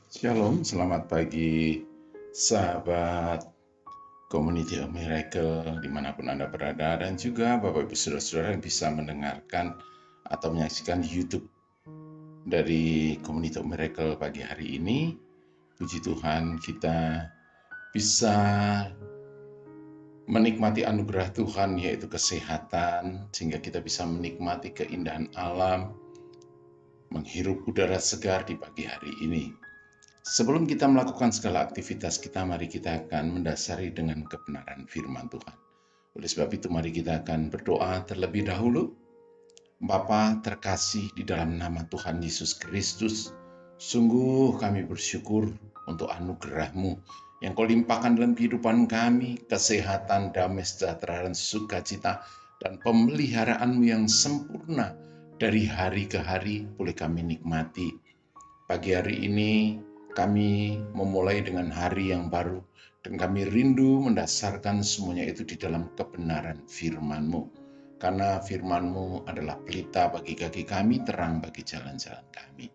Shalom, selamat pagi sahabat Community of Miracle dimanapun Anda berada, dan juga Bapak Ibu Saudara-saudara yang bisa mendengarkan atau menyaksikan YouTube dari Community of Miracle pagi hari ini. Puji Tuhan, kita bisa menikmati anugerah Tuhan, yaitu kesehatan, sehingga kita bisa menikmati keindahan alam, menghirup udara segar di pagi hari ini. Sebelum kita melakukan segala aktivitas kita, mari kita akan mendasari dengan kebenaran firman Tuhan. Oleh sebab itu, mari kita akan berdoa terlebih dahulu. Bapa terkasih, di dalam nama Tuhan Yesus Kristus, sungguh kami bersyukur untuk anugerah-Mu yang Kau limpahkan dalam kehidupan kami, kesehatan, damai sejahtera, dan sukacita, dan pemeliharaan-Mu yang sempurna dari hari ke hari boleh kami nikmati. Pagi hari ini kami memulai dengan hari yang baru, dan kami rindu mendasarkan semuanya itu di dalam kebenaran firman-Mu. Karena firman-Mu adalah pelita bagi kaki kami, terang bagi jalan-jalan kami.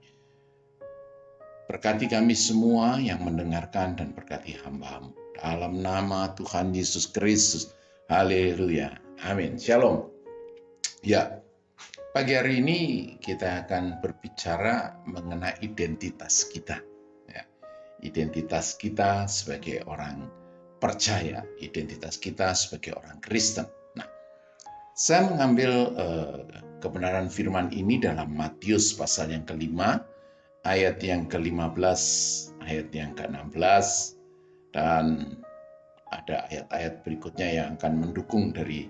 Berkati kami semua yang mendengarkan dan berkati hamba-Mu. Dalam nama Tuhan Yesus Kristus. Haleluya. Amin. Shalom. Ya, pagi hari ini kita akan berbicara mengenai identitas kita. Ya, identitas kita sebagai orang percaya, identitas kita sebagai orang Kristen. Nah, saya mengambil kebenaran firman ini dalam Matius pasal yang kelima, ayat yang ke-15, ayat yang ke-16, dan ada ayat-ayat berikutnya yang akan mendukung dari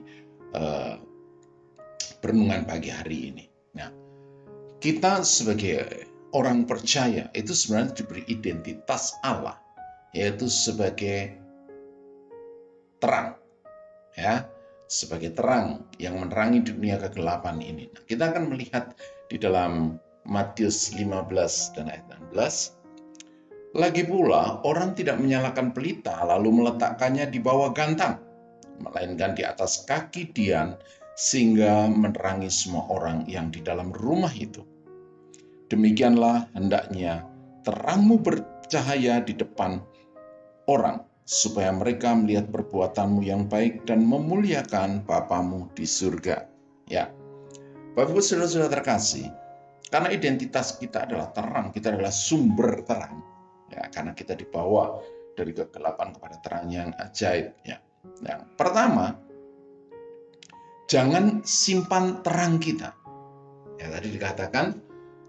perenungan pagi hari ini. Nah, kita sebagai orang percaya itu sebenarnya diberi identitas Allah, yaitu sebagai terang, ya, sebagai terang yang menerangi dunia kegelapan ini. Nah, kita akan melihat di dalam Matius 15 dan ayat 16. Lagi pula, orang tidak menyalakan pelita lalu meletakkannya di bawah gantang, melainkan di atas kaki dian, sehingga menerangi semua orang yang di dalam rumah itu. Demikianlah hendaknya terangmu bercahaya di depan orang, supaya mereka melihat perbuatanmu yang baik dan memuliakan Bapamu di surga. Ya, Bapak Ibu Saudara-saudara terkasih, karena identitas kita adalah terang, kita adalah sumber terang. Ya, karena kita dibawa dari kegelapan kepada terang yang ajaib. Ya. Yang pertama, jangan simpan terang kita. Ya, tadi dikatakan,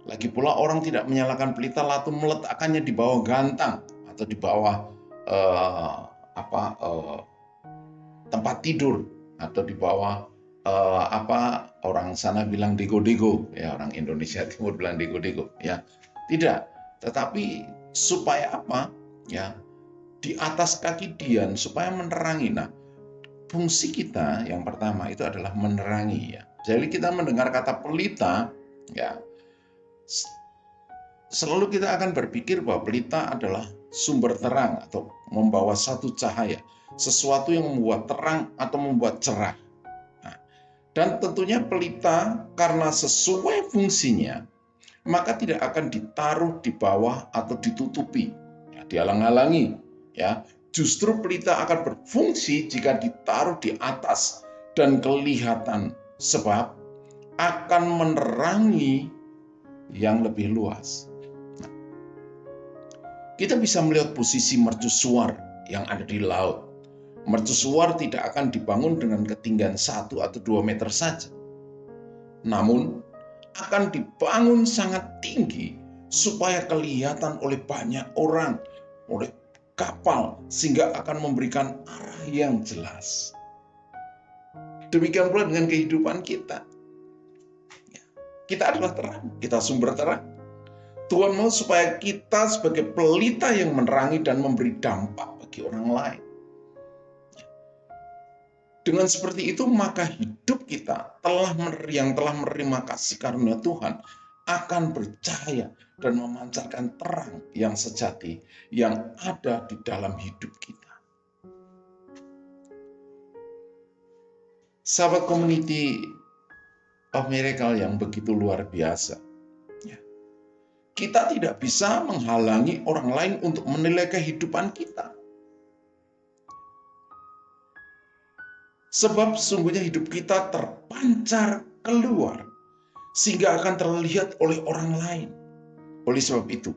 lagi pula orang tidak menyalakan pelita lalu meletakkannya di bawah gantang atau di bawah tempat tidur, atau di bawah orang sana bilang dego-dego, ya, orang Indonesia Timur bilang dego-dego, ya. Tidak, tetapi supaya apa? Ya, di atas kaki dian supaya menerangi. Nah, fungsi kita yang pertama itu adalah menerangi, ya. Jadi kita mendengar kata pelita, ya, selalu kita akan berpikir bahwa pelita adalah sumber terang atau membawa satu cahaya, sesuatu yang membuat terang atau membuat cerah. Nah, dan tentunya pelita karena sesuai fungsinya, maka tidak akan ditaruh di bawah atau ditutupi, ya, dihalang-halangi. Ya, justru pelita akan berfungsi jika ditaruh di atas dan kelihatan, sebab akan menerangi yang lebih luas. Kita bisa melihat posisi mercusuar yang ada di laut. Mercusuar tidak akan dibangun dengan ketinggian 1 atau 2 meter saja. Namun, akan dibangun sangat tinggi supaya kelihatan oleh banyak orang, oleh kapal, sehingga akan memberikan arah yang jelas. Demikian pula dengan kehidupan kita. Kita adalah terang, kita sumber terang. Tuhan mau supaya kita sebagai pelita yang menerangi dan memberi dampak bagi orang lain. Dengan seperti itu, maka hidup kita yang telah menerima kasih karunia Tuhan akan bercahaya dan memancarkan terang yang sejati yang ada di dalam hidup kita. Sahabat Community of Miracle yang begitu luar biasa, Kita tidak bisa menghalangi orang lain untuk menilai kehidupan kita. Sebab sungguhnya hidup kita terpancar keluar sehingga akan terlihat oleh orang lain. Oleh sebab itu,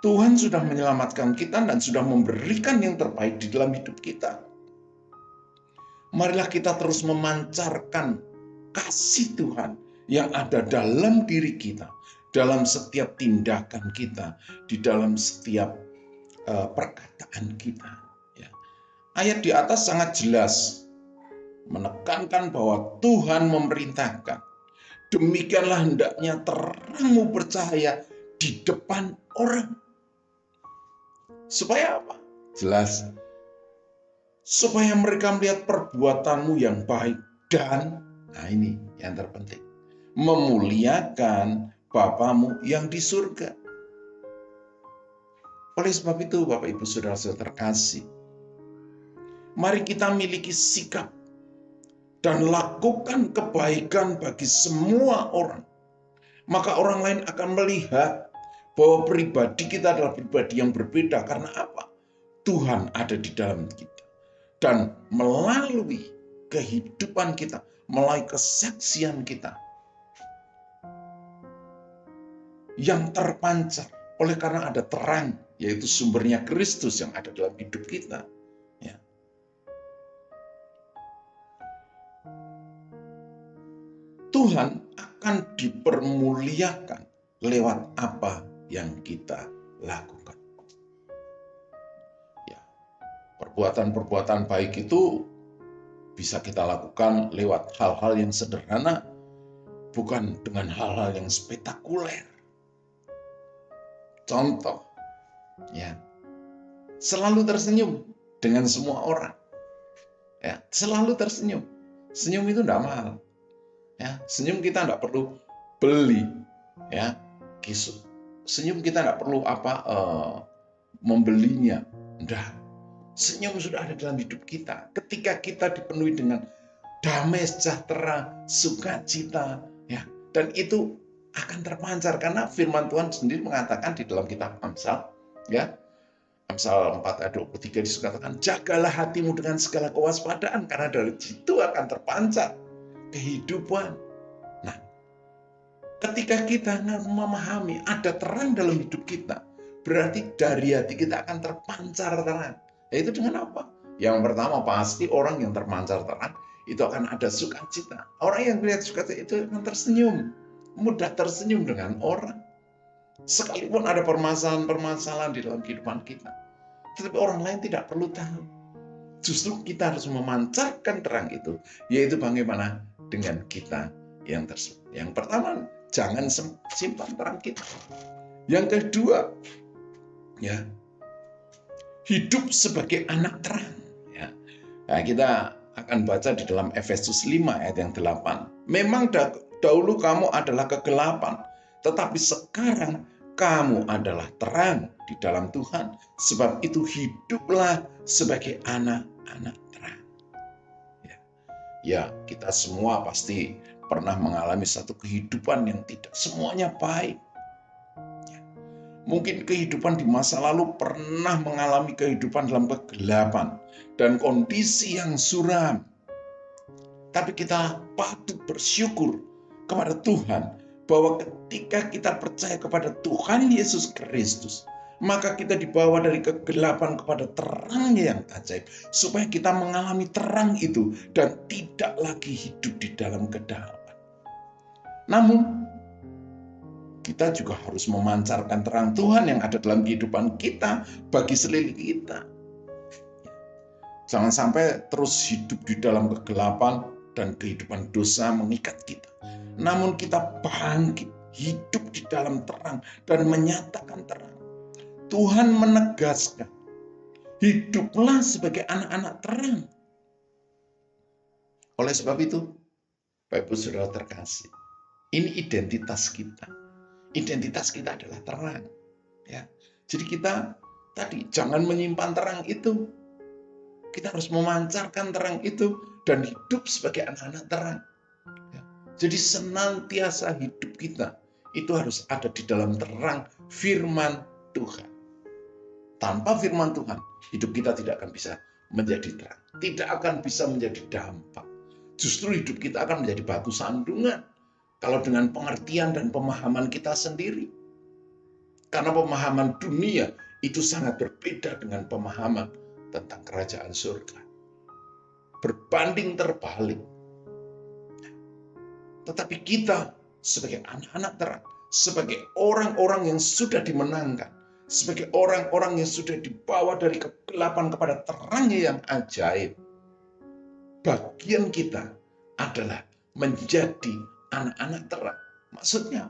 Tuhan sudah menyelamatkan kita dan sudah memberikan yang terbaik di dalam hidup kita. Marilah kita terus memancarkan kasih Tuhan yang ada dalam diri kita, dalam setiap tindakan kita, di dalam setiap perkataan kita. Ya. Ayat di atas sangat jelas menekankan bahwa Tuhan memerintahkan, demikianlah hendaknya terangmu bercahaya di depan orang. Supaya apa? Jelas. Supaya mereka melihat perbuatanmu yang baik dan, nah ini yang terpenting, memuliakan Bapamu yang di surga. Oleh sebab itu, Bapak Ibu Saudara-saudara terkasih, mari kita miliki sikap dan lakukan kebaikan bagi semua orang. Maka orang lain akan melihat bahwa pribadi kita adalah pribadi yang berbeda. Karena apa? Tuhan ada di dalam kita. Dan melalui kehidupan kita, melalui kesaksian kita yang terpancar oleh karena ada terang, yaitu sumbernya Kristus yang ada dalam hidup kita. Ya. Tuhan akan dipermuliakan lewat apa yang kita lakukan. Perbuatan-perbuatan baik itu bisa kita lakukan lewat hal-hal yang sederhana, bukan dengan hal-hal yang spektakuler. Contoh, ya, selalu tersenyum dengan semua orang. Ya, selalu tersenyum. Senyum itu tidak mahal. Ya, senyum kita tidak perlu beli. Ya, senyum kita tidak perlu membelinya. Tidak. Senyum sudah ada dalam hidup kita. Ketika kita dipenuhi dengan damai, sejahtera, sukacita, ya, dan itu akan terpancar karena firman Tuhan sendiri mengatakan di dalam kitab Amsal, ya, Amsal 4 ayat 23 dikatakan, jagalah hatimu dengan segala kewaspadaan karena dari situ akan terpancar kehidupan. Nah, ketika kita memahami ada terang dalam hidup kita, berarti dari hati kita akan terpancar terang. Yaitu dengan apa? Yang pertama pasti orang yang terpancar terang itu akan ada sukacita. Orang yang melihat sukacita itu akan tersenyum, mudah tersenyum dengan orang. Sekalipun ada permasalahan-permasalahan di dalam kehidupan kita, tetapi orang lain tidak perlu tahu. Justru kita harus memancarkan terang itu, yaitu bagaimana dengan kita yang tersebut. Yang pertama, jangan simpan terang kita. Yang kedua, ya, hidup sebagai anak terang. Ya. Nah, kita akan baca di dalam Efesus 5 ayat yang 8. Memang dahulu kamu adalah kegelapan, tetapi sekarang kamu adalah terang di dalam Tuhan. Sebab itu hiduplah sebagai anak-anak terang. Ya, kita semua pasti pernah mengalami satu kehidupan yang tidak semuanya baik. Mungkin kehidupan di masa lalu pernah mengalami kehidupan dalam kegelapan dan kondisi yang suram. Tapi kita patut bersyukur kepada Tuhan bahwa ketika kita percaya kepada Tuhan Yesus Kristus, maka kita dibawa dari kegelapan kepada terang yang ajaib, supaya kita mengalami terang itu dan tidak lagi hidup di dalam kegelapan. Namun, kita juga harus memancarkan terang Tuhan yang ada dalam kehidupan kita bagi sekeliling kita. Jangan sampai terus hidup di dalam kegelapan dan kehidupan dosa mengikat kita. Namun kita bangkit, hidup di dalam terang dan menyatakan terang. Tuhan menegaskan, hiduplah sebagai anak-anak terang. Oleh sebab itu, Bapak Ibu Saudara terkasih, ini identitas kita. Identitas kita adalah terang. Ya. Jadi kita tadi jangan menyimpan terang itu. Kita harus memancarkan terang itu dan hidup sebagai anak-anak terang. Ya. Jadi senantiasa hidup kita itu harus ada di dalam terang firman Tuhan. Tanpa firman Tuhan, hidup kita tidak akan bisa menjadi terang. Tidak akan bisa menjadi dampak. Justru hidup kita akan menjadi batu sandungan. Kalau dengan pengertian dan pemahaman kita sendiri. Karena pemahaman dunia itu sangat berbeda dengan pemahaman tentang kerajaan surga. Berbanding terbalik. Tetapi kita sebagai anak-anak terang, sebagai orang-orang yang sudah dimenangkan, sebagai orang-orang yang sudah dibawa dari kegelapan kepada terangnya yang ajaib, bagian kita adalah menjadi anak-anak terang. Maksudnya,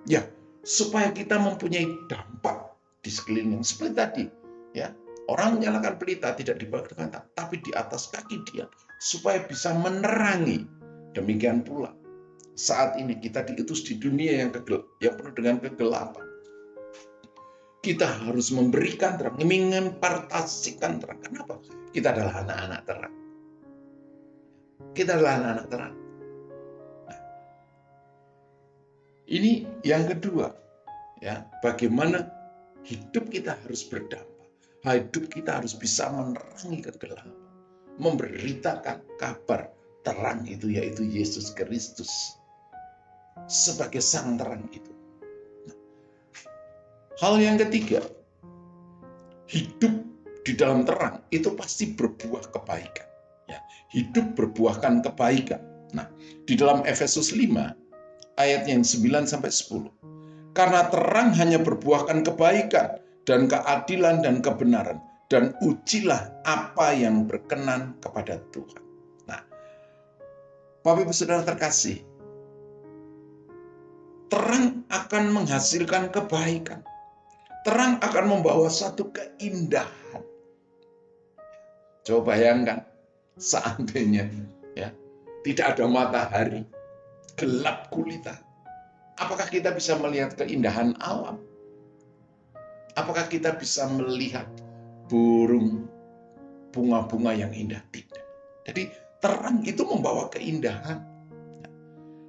ya, supaya kita mempunyai dampak di sekeliling. Seperti tadi, ya, orang menyalakan pelita tidak di bawah dengan tangan, tapi di atas kaki dia, supaya bisa menerangi. Demikian pula, saat ini kita diutus di dunia yang penuh dengan kegelapan. Kita harus memberikan terang, mengimpartasikan terang. Kenapa? Kita adalah anak-anak terang. Kita adalah anak-anak terang. Nah, ini yang kedua, ya, bagaimana hidup kita harus berdampak. Hidup kita harus bisa menerangi kegelapan, memberitakan kabar terang itu, yaitu Yesus Kristus sebagai sang terang itu. Hal yang ketiga, hidup di dalam terang itu pasti berbuah kebaikan. Ya, hidup berbuahkan kebaikan. Nah, di dalam Efesus 5 ayat yang 9-10. Karena terang hanya berbuahkan kebaikan dan keadilan dan kebenaran, dan ujilah apa yang berkenan kepada Tuhan. Nah, Bapak Ibu Saudara terkasih, terang akan menghasilkan kebaikan. Terang akan membawa satu keindahan. Coba bayangkan, seandainya ya tidak ada matahari, gelap gulita. Apakah kita bisa melihat keindahan alam? Apakah kita bisa melihat burung, bunga-bunga yang indah? Tidak. Jadi terang itu membawa keindahan.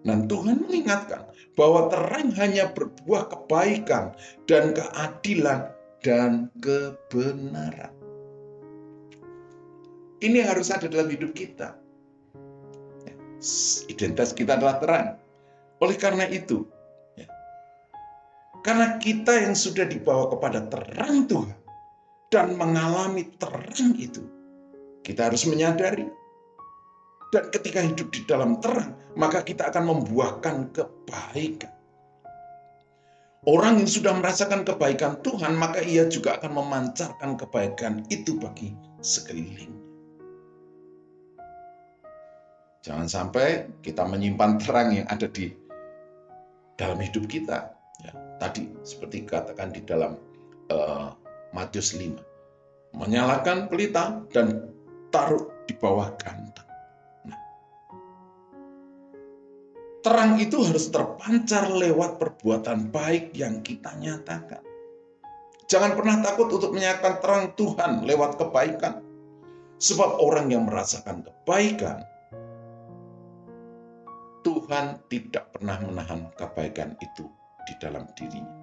Dan Tuhan mengingatkan bahwa terang hanya berbuah kebaikan dan keadilan dan kebenaran. Ini yang harus ada dalam hidup kita. Identitas kita adalah terang. Oleh karena itu, karena kita yang sudah dibawa kepada terang Tuhan dan mengalami terang itu, kita harus menyadari. Dan ketika hidup di dalam terang, maka kita akan membuahkan kebaikan. Orang yang sudah merasakan kebaikan Tuhan, maka ia juga akan memancarkan kebaikan itu bagi sekeliling. Jangan sampai kita menyimpan terang yang ada di dalam hidup kita. Ya, tadi seperti katakan di dalam Matius 5. Menyalakan pelita dan taruh di bawah ganteng. Terang itu harus terpancar lewat perbuatan baik yang kita nyatakan. Jangan pernah takut untuk menyatakan terang Tuhan lewat kebaikan. Sebab orang yang merasakan kebaikan, Tuhan tidak pernah menahan kebaikan itu di dalam dirinya.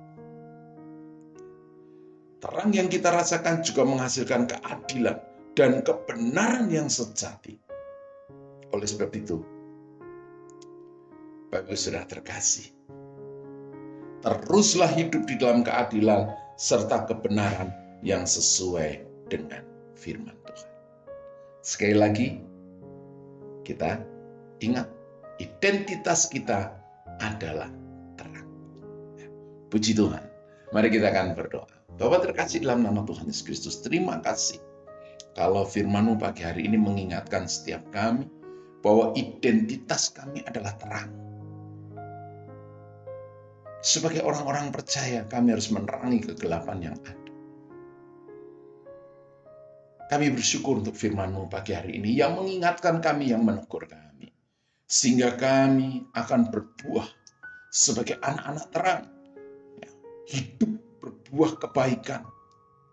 Terang yang kita rasakan juga menghasilkan keadilan dan kebenaran yang sejati. Oleh sebab itu, Bapak sudah terkasih, teruslah hidup di dalam keadilan serta kebenaran yang sesuai dengan firman Tuhan. Sekali lagi, kita ingat, identitas kita adalah terang. Puji Tuhan. Mari kita akan berdoa. Bapak terkasih dalam nama Tuhan Yesus Kristus, terima kasih kalau firman-Mu pagi hari ini mengingatkan setiap kami bahwa identitas kami adalah terang. Sebagai orang-orang percaya, kami harus menerangi kegelapan yang ada. Kami bersyukur untuk firman-Mu pagi hari ini yang mengingatkan kami, yang menegur kami. Sehingga kami akan berbuah sebagai anak-anak terang. Hidup berbuah kebaikan.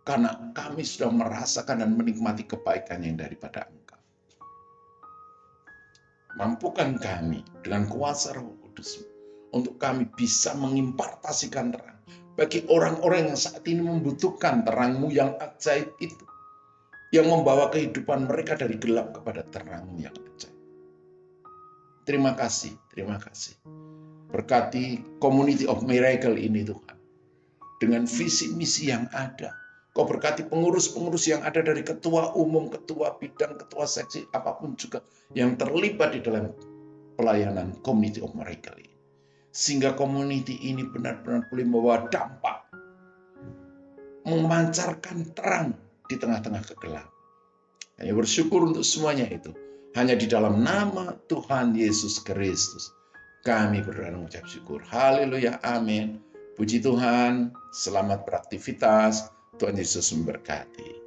Karena kami sudah merasakan dan menikmati kebaikan yang daripada Engkau. Mampukan kami dengan kuasa Roh Kudus untuk kami bisa mengimpartasikan terang bagi orang-orang yang saat ini membutuhkan terang-Mu yang ajaib itu, yang membawa kehidupan mereka dari gelap kepada terang-Mu yang ajaib. Terima kasih, terima kasih. Berkati Community of Miracle ini Tuhan, dengan visi misi yang ada. Kau berkati pengurus-pengurus yang ada dari ketua umum, ketua bidang, ketua seksi, apapun juga yang terlibat di dalam pelayanan Community of Miracle ini. Sehingga community ini benar-benar boleh membawa dampak, memancarkan terang di tengah-tengah kegelapan. Kami bersyukur untuk semuanya itu. Hanya di dalam nama Tuhan Yesus Kristus kami berdoa dan mengucap syukur. Haleluya, amin. Puji Tuhan, selamat beraktivitas. Tuhan Yesus memberkati.